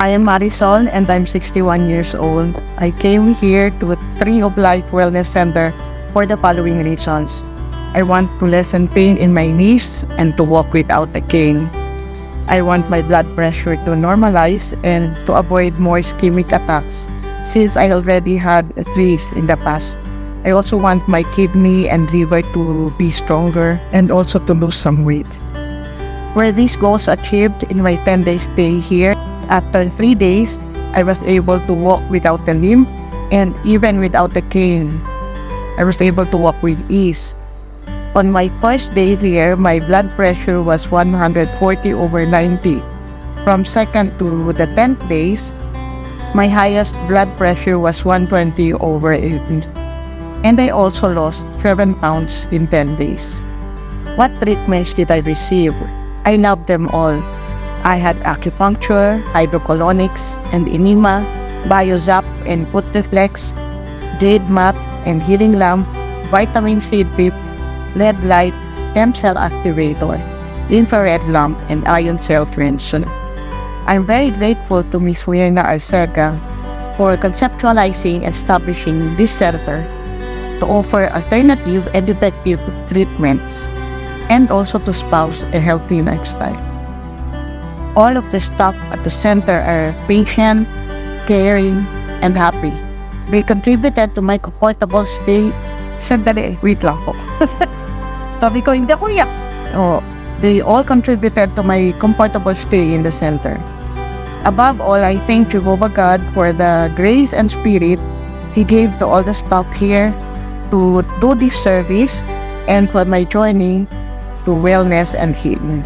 I am Marisol and I'm 61 years old. I came here to Tree of Life Wellness Center for the following reasons. I want to lessen pain in my knees and to walk without a cane. I want my blood pressure to normalize and to avoid more ischemic attacks since I already had 3 in the past. I also want my kidney and liver to be stronger and also to lose some weight. Were these goals achieved in my 10-day stay here? After 3 days, I was able to walk without a limp and even without a cane. I was able to walk with ease. On my first day here, my blood pressure was 140/90. From 2nd to the 10th days, my highest blood pressure was 120/80. And I also lost 7 pounds in 10 days. What treatments did I receive? I love them all. I had acupuncture, hydrocolonics and enema, biozap and Putiflex, jade mat and healing lamp, vitamin C drip, lead light, stem cell activator, infrared lamp and ion cell trench. I'm very grateful to Ms. Wierna Arcega for conceptualizing and establishing this center to offer alternative and effective treatments and also to espouse a healthy lifestyle. All of the staff at the center are patient, caring, and happy. They contributed to my comfortable stay. Sandali, wait lang po. Sabi ko, hindi ako iyak. Oh, they all contributed to my comfortable stay in the center. Above all, I thank Jehovah God for the grace and spirit He gave to all the staff here to do this service and for my journey to wellness and healing.